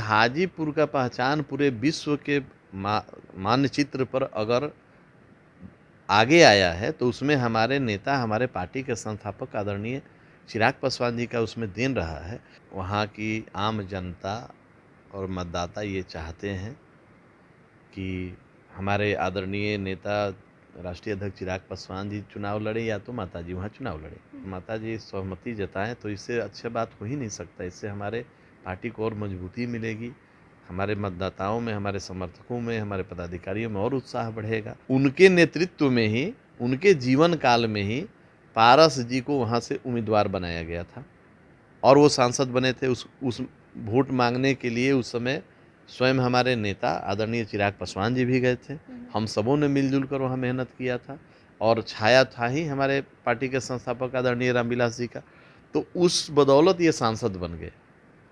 हाजीपुर का पहचान पूरे विश्व के मानचित्र पर अगर आगे आया है तो उसमें हमारे नेता, हमारे पार्टी के संस्थापक आदरणीय चिराग पासवान जी का उसमें देन रहा है। वहाँ की आम जनता और मतदाता ये चाहते हैं कि हमारे आदरणीय नेता राष्ट्रीय अध्यक्ष चिराग पासवान जी चुनाव लड़े या तो माता जी वहाँ चुनाव लड़े। माता जी सहमति जताएं तो इससे अच्छी बात हो ही नहीं सकता। इससे हमारे पार्टी को और मजबूती मिलेगी, हमारे मतदाताओं में, हमारे समर्थकों में, हमारे पदाधिकारियों में और उत्साह बढ़ेगा। उनके नेतृत्व में ही, उनके जीवन काल में ही पारस जी को वहाँ से उम्मीदवार बनाया गया था और वो सांसद बने थे। उस वोट मांगने के लिए उस समय स्वयं हमारे नेता आदरणीय चिराग पासवान जी भी गए थे। हम सबों ने मिलजुल कर वहाँ मेहनत किया था और छाया था ही हमारे पार्टी के संस्थापक आदरणीय रामविलास जी का। तो उस बदौलत ये सांसद बन गए।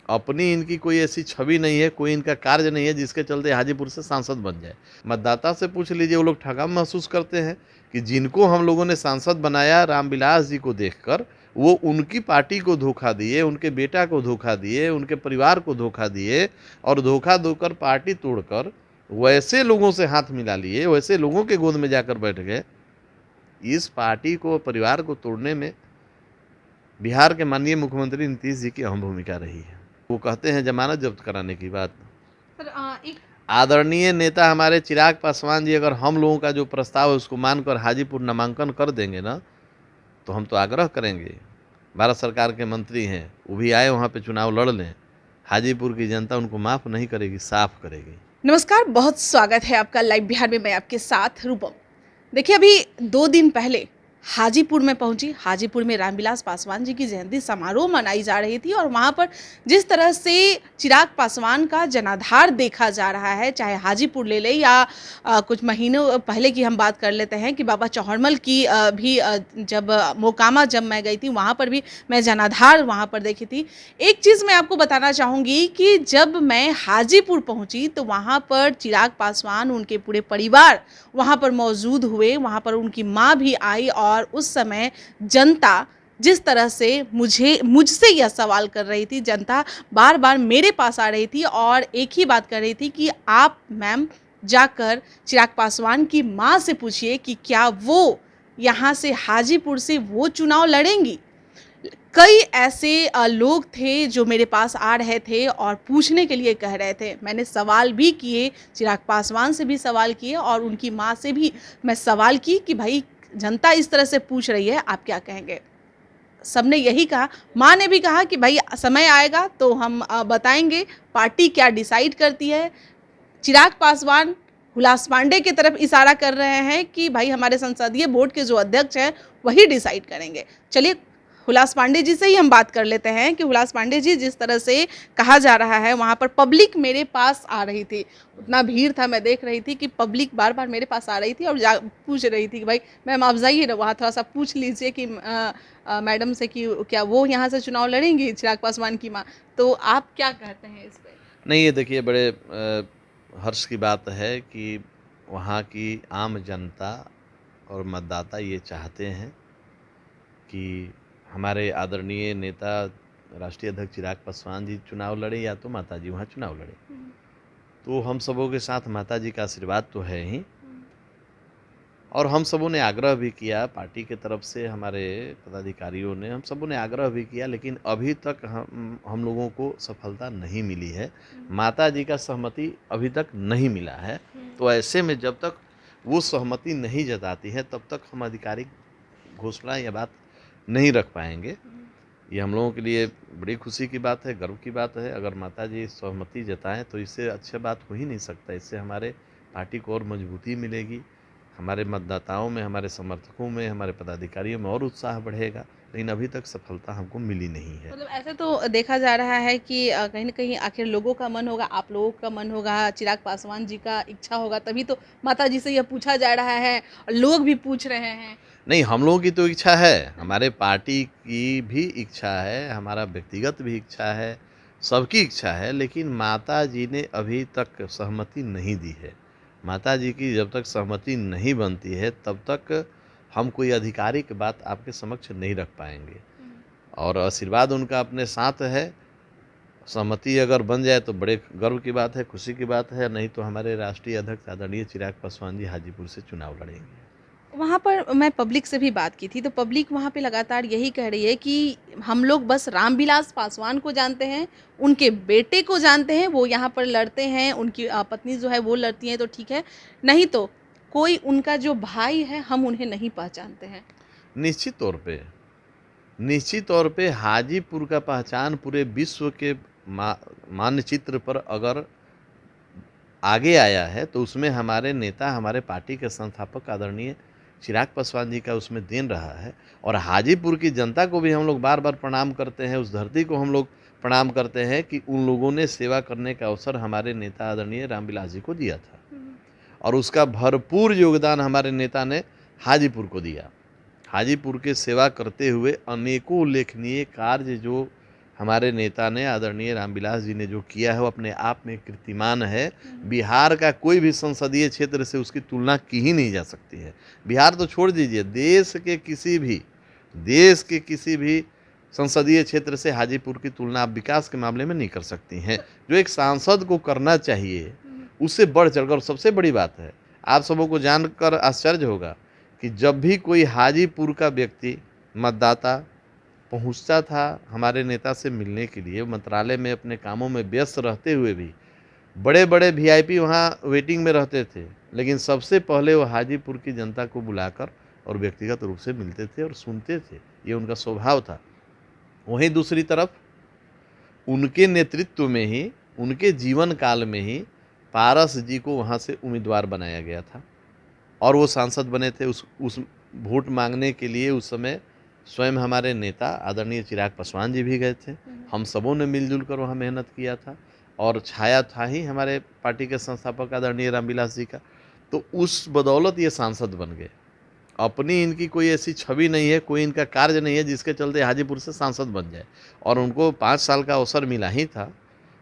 अपनी इनकी कोई ऐसी छवि नहीं है, कोई इनका कार्य नहीं है जिसके चलते हाजीपुर से सांसद बन जाए। मतदाता से पूछ लीजिए, वो लोग ठगा महसूस करते हैं कि जिनको हम लोगों ने सांसद बनाया रामविलास जी को देखकर, वो उनकी पार्टी को धोखा दिए, उनके बेटा को धोखा दिए, उनके परिवार को धोखा दिए और धोखा देकर पार्टी तोड़कर वैसे लोगों से हाथ मिला लिए, वैसे लोगों के गोद में जाकर बैठ गए। इस पार्टी को, परिवार को तोड़ने में बिहार के माननीय मुख्यमंत्री नीतीश जी की अहम भूमिका रही है। वो कहते हैं जमानत जब्त कराने की बात। आदरणीय नेता हमारे चिराग पासवान जी अगर हम लोगों का जो प्रस्ताव है उसको मानकर हाजीपुर नामांकन कर देंगे ना, तो हम तो आग्रह करेंगे, भारत सरकार के मंत्री हैं, वो भी आए वहाँ पे चुनाव लड़ लें। हाजीपुर की जनता उनको माफ़ नहीं करेगी, साफ करेगी। नमस्कार, बहुत स्वागत है आपका लाइव बिहार में। मैं आपके साथ रूपम। देखिए, अभी 2 दिन पहले हाजीपुर में पहुंची। हाजीपुर में रामविलास पासवान जी की जयंती समारोह मनाई जा रही थी और वहां पर जिस तरह से चिराग पासवान का जनाधार देखा जा रहा है, चाहे हाजीपुर ले ले या कुछ महीनों पहले की हम बात कर लेते हैं कि बाबा चौहड़मल की भी जब मोकामा जब मैं गई थी वहां पर भी मैं जनाधार वहां पर देखी थी। एक चीज़ मैं आपको बताना चाहूँगी कि जब मैं हाजीपुर पहुंची तो वहां पर चिराग पासवान, उनके पूरे परिवार वहां पर मौजूद हुए। वहां पर उनकी माँ भी आई और उस समय जनता जिस तरह से मुझसे यह सवाल कर रही थी, जनता बार बार मेरे पास आ रही थी और एक ही बात कर रही थी कि आप मैम जाकर चिराग पासवान की माँ से पूछिए कि क्या वो यहाँ से हाजीपुर से वो चुनाव लड़ेंगी। कई ऐसे लोग थे जो मेरे पास आ रहे थे और पूछने के लिए कह रहे थे। मैंने सवाल भी किए, चिराग पासवान से भी सवाल किए और उनकी माँ से भी मैं सवाल की कि भाई जनता इस तरह से पूछ रही है, आप क्या कहेंगे। सबने यही कहा। माँ ने भी कहा कि भाई समय आएगा तो हम बताएंगे पार्टी क्या डिसाइड करती है। चिराग पासवान हुलास पांडे की तरफ इशारा कर रहे हैं कि भाई हमारे संसदीय बोर्ड के जो अध्यक्ष हैं वही डिसाइड करेंगे। चलिए हुलास पांडे जी से ही हम बात कर लेते हैं कि हुलास पांडे जी, जिस तरह से कहा जा रहा है वहाँ पर पब्लिक मेरे पास आ रही थी, उतना भीड़ था, मैं देख रही थी कि पब्लिक बार बार मेरे पास आ रही थी और पूछ रही थी कि भाई मैम आप जाइए ना वहाँ, थोड़ा सा पूछ लीजिए कि मैडम से कि क्या वो यहाँ से चुनाव लड़ेंगी, चिराग पासवान की माँ। तो आप क्या कहते हैं इस पर? नहीं, ये देखिए, बड़े हर्ष की बात है कि वहाँ की आम जनता और मतदाता ये चाहते हैं कि हमारे आदरणीय नेता राष्ट्रीय अध्यक्ष चिराग पासवान जी चुनाव लड़े या तो माता जी वहाँ चुनाव लड़े। तो हम सबों के साथ माता जी का आशीर्वाद तो है ही, और हम सबों ने आग्रह भी किया, पार्टी के तरफ से हमारे पदाधिकारियों ने, हम सबों ने आग्रह भी किया, लेकिन अभी तक हम लोगों को सफलता नहीं मिली है। माता जी का सहमति अभी तक नहीं मिला है। तो ऐसे में जब तक वो सहमति नहीं जताती है तब तक हम आधिकारिक घोषणा या बात नहीं रख पाएंगे। ये हम लोगों के लिए बड़ी खुशी की बात है, गर्व की बात है। अगर माता जी सहमति जताएं तो इससे अच्छी बात हो ही नहीं सकता। इससे हमारे पार्टी को और मजबूती मिलेगी, हमारे मतदाताओं में, हमारे समर्थकों में, हमारे पदाधिकारियों में और उत्साह बढ़ेगा। लेकिन अभी तक सफलता हमको मिली नहीं है। मतलब ऐसे तो देखा जा रहा है कि कहीं ना कहीं आखिर लोगों का मन होगा, आप लोगों का मन होगा, चिराग पासवान जी का इच्छा होगा, तभी तो माता जी से यह पूछा जा रहा है और लोग भी पूछ रहे हैं। नहीं, हम लोगों की तो इच्छा है, हमारे पार्टी की भी इच्छा है, हमारा व्यक्तिगत भी इच्छा है, सबकी इच्छा है, लेकिन माता जी ने अभी तक सहमति नहीं दी है। माता जी की जब तक सहमति नहीं बनती है तब तक हम कोई आधिकारिक बात आपके समक्ष नहीं रख पाएंगे। और आशीर्वाद उनका अपने साथ है सहमति अगर बन जाए तो बड़े गर्व की बात है, खुशी की बात है, नहीं तो हमारे राष्ट्रीय अध्यक्ष आदरणीय चिराग पासवान जी हाजीपुर से चुनाव लड़ेंगे। वहाँ पर मैं पब्लिक से भी बात की थी, तो पब्लिक वहाँ पे लगातार यही कह रही है कि हम लोग बस रामविलास पासवान को जानते हैं, उनके बेटे को जानते हैं, वो यहाँ पर लड़ते हैं, उनकी पत्नी जो है वो लड़ती हैं तो ठीक है, नहीं तो कोई उनका जो भाई है हम उन्हें नहीं पहचानते हैं। निश्चित तौर पे निश्चित तौर पे हाजीपुर का पहचान पूरे विश्व के मानचित्र पर अगर आगे आया है तो उसमें हमारे नेता, हमारे पार्टी के संस्थापक आदरणीय चिराग पासवान जी का उसमें देन रहा है। और हाजीपुर की जनता को भी हम लोग बार बार प्रणाम करते हैं, उस धरती को हम लोग प्रणाम करते हैं कि उन लोगों ने सेवा करने का अवसर हमारे नेता आदरणीय रामविलास जी को दिया था और उसका भरपूर योगदान हमारे नेता ने हाजीपुर को दिया। हाजीपुर के सेवा करते हुए अनेकों उल्लेखनीय कार्य जो हमारे नेता ने आदरणीय रामविलास जी ने जो किया है वो अपने आप में कीर्तिमान है। बिहार का कोई भी संसदीय क्षेत्र से उसकी तुलना की ही नहीं जा सकती है। बिहार तो छोड़ दीजिए, देश के किसी भी संसदीय क्षेत्र से हाजीपुर की तुलना आप विकास के मामले में नहीं कर सकती हैं। जो एक सांसद को करना चाहिए उससे बढ़ चढ़कर, सबसे बड़ी बात है, आप सबों को जानकर आश्चर्य होगा कि जब भी कोई हाजीपुर का व्यक्ति मतदाता पहुंचता था हमारे नेता से मिलने के लिए, मंत्रालय में अपने कामों में व्यस्त रहते हुए भी बड़े बड़े वीआईपी वहाँ वेटिंग में रहते थे, लेकिन सबसे पहले वो हाजीपुर की जनता को बुलाकर और व्यक्तिगत रूप से मिलते थे और सुनते थे। ये उनका स्वभाव था। वहीं दूसरी तरफ उनके नेतृत्व में ही, उनके जीवन काल में ही पारस जी को वहाँ से उम्मीदवार बनाया गया था और वो सांसद बने थे। उस वोट मांगने के लिए उस समय स्वयं हमारे नेता आदरणीय चिराग पासवान जी भी गए थे। हम सबों ने मिलजुल कर वहाँ मेहनत किया था और छाया था ही हमारे पार्टी के संस्थापक आदरणीय रामविलास जी का। तो उस बदौलत ये सांसद बन गए। अपनी इनकी कोई ऐसी छवि नहीं है, कोई इनका कार्य नहीं है जिसके चलते हाजीपुर से सांसद बन जाए। और उनको 5 साल का अवसर मिला ही था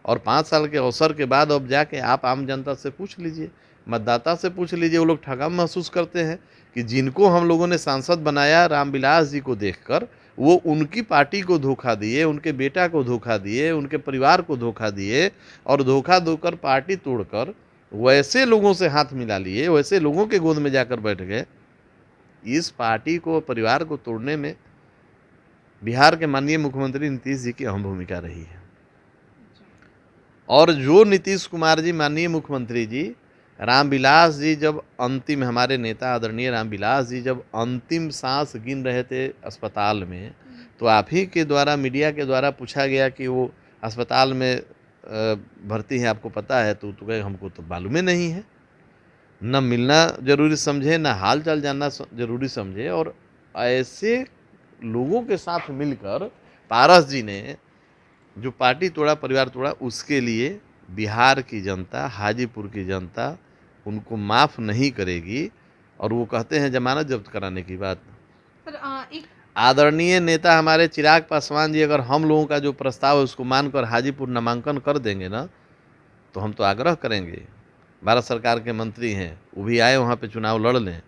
और 5 साल के अवसर के बाद अब जाके आप आम जनता से पूछ लीजिए, मतदाता से पूछ लीजिए, वो लोग ठगा महसूस करते हैं कि जिनको हम लोगों ने सांसद बनाया रामविलास जी को देखकर, वो उनकी पार्टी को धोखा दिए, उनके बेटा को धोखा दिए, उनके परिवार को धोखा दिए और धोखा देकर पार्टी तोड़कर वैसे लोगों से हाथ मिला लिए, वैसे लोगों के गोद में जाकर बैठ गए। इस पार्टी को, परिवार को तोड़ने में बिहार के माननीय मुख्यमंत्री नीतीश जी की अहम भूमिका रही है। और जो नीतीश कुमार जी, माननीय मुख्यमंत्री जी, रामविलास जी जब अंतिम, हमारे नेता आदरणीय रामविलास जी जब अंतिम सांस गिन रहे थे अस्पताल में, तो आप ही के द्वारा, मीडिया के द्वारा पूछा गया कि वो अस्पताल में भर्ती है, आपको पता है? तो कहे हमको तो मालूम ही नहीं है। न मिलना जरूरी समझे, न हाल चाल जानना जरूरी समझे। और ऐसे लोगों के साथ मिलकर पारस जी ने जो पार्टी तोड़ा, परिवार तोड़ा, उसके लिए बिहार की जनता, हाजीपुर की जनता उनको माफ़ नहीं करेगी। और वो कहते हैं जमानत जब्त कराने की बात। आदरणीय नेता हमारे चिराग पासवान जी अगर हम लोगों का जो प्रस्ताव है उसको मानकर हाजीपुर नामांकन कर देंगे ना, तो हम तो आग्रह करेंगे, भारत सरकार के मंत्री हैं, वो भी आए वहाँ पे चुनाव लड़ लें,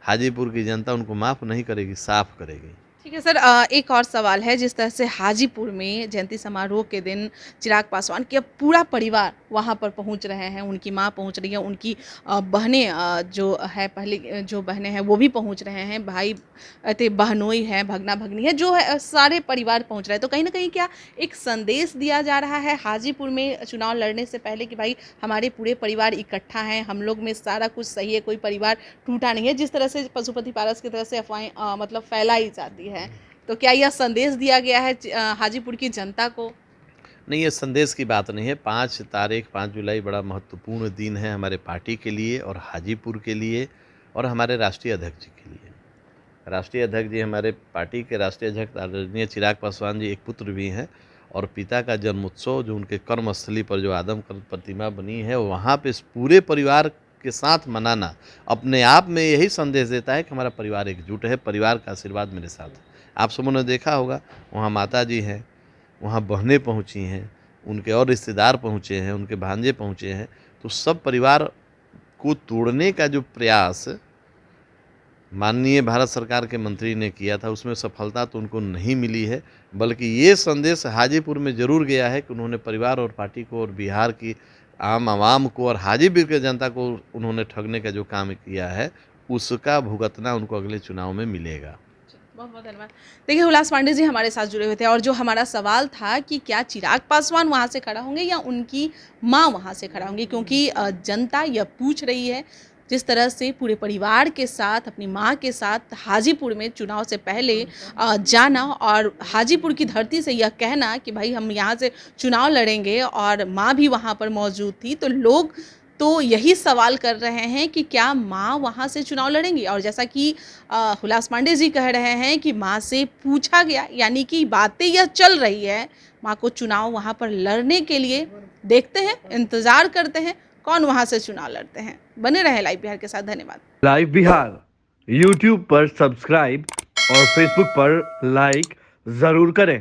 हाजीपुर की जनता उनको माफ़ नहीं करेगी, साफ करेगी। ठीक है सर, एक और सवाल है। जिस तरह से हाजीपुर में जयंती समारोह के दिन चिराग पासवान के पूरा परिवार वहां पर पहुंच रहे हैं, उनकी मां पहुंच रही है, उनकी बहनें जो है, पहले जो बहनें हैं वो भी पहुंच रहे हैं, भाई बहनोई है, भगना भगनी है, जो है सारे परिवार पहुंच रहे हैं। तो कहीं ना कहीं क्या एक संदेश दिया जा रहा है हाजीपुर में चुनाव लड़ने से पहले कि भाई हमारे पूरे परिवार इकट्ठा हैं, हम लोग में सारा कुछ सही है, कोई परिवार टूटा नहीं है, जिस तरह से पशुपति पारस की तरह से अफवाहें मतलब फैलाई जाती है। तो क्या यह संदेश दिया गया है हाजीपुर की जनता को? नहीं, ये संदेश की बात नहीं है। 5 जुलाई बड़ा महत्वपूर्ण दिन है हमारे पार्टी के लिए और हाजीपुर के लिए और हमारे राष्ट्रीय अध्यक्ष जी के लिए। राष्ट्रीय अध्यक्ष जी, हमारे पार्टी के राष्ट्रीय अध्यक्ष आदरणीय चिराग पासवान जी एक पुत्र भी हैं और पिता का जन्मोत्सव जो उनके कर्मस्थली पर जो आदमकद प्रतिमा बनी है, वहाँ पे पूरे परिवार के साथ मनाना अपने आप में यही संदेश देता है कि हमारा परिवार एकजुट है, परिवार का आशीर्वाद मेरे साथ है। आप सबों ने देखा होगा, वहाँ माता जी हैं, वहाँ बहनें पहुँची हैं, उनके और रिश्तेदार पहुँचे हैं, उनके भांजे पहुँचे हैं। तो सब परिवार को तोड़ने का जो प्रयास माननीय भारत सरकार के मंत्री ने किया था, उसमें सफलता तो उनको नहीं मिली है, बल्कि ये संदेश हाजीपुर में ज़रूर गया है कि उन्होंने परिवार और पार्टी को और बिहार की आम आवाम को और हाजीपुर की जनता को उन्होंने ठगने का जो काम किया है, उसका भुगतना उनको अगले चुनाव में मिलेगा। बहुत बहुत धन्यवाद। देखिए हुलास पांडे जी हमारे साथ जुड़े हुए थे और जो हमारा सवाल था कि क्या चिराग पासवान वहाँ से खड़ा होंगे या उनकी माँ वहाँ से खड़ा होंगी, क्योंकि जनता यह पूछ रही है जिस तरह से पूरे परिवार के साथ अपनी माँ के साथ हाजीपुर में चुनाव से पहले जाना और हाजीपुर की धरती से यह कहना कि भाई हम यहाँ से चुनाव लड़ेंगे और माँ भी वहाँ पर मौजूद थी, तो लोग तो यही सवाल कर रहे हैं कि क्या माँ वहाँ से चुनाव लड़ेंगी। और जैसा कि हुलास पांडे जी कह रहे हैं कि माँ से पूछा गया, यानी कि बातें यह चल रही है माँ को चुनाव वहाँ पर लड़ने के लिए। देखते हैं, इंतज़ार करते हैं कौन वहाँ से चुनाव लड़ते हैं। बने रहे लाइव बिहार के साथ। धन्यवाद। लाइव बिहार यूट्यूब पर सब्सक्राइब और फेसबुक पर लाइक जरूर करें।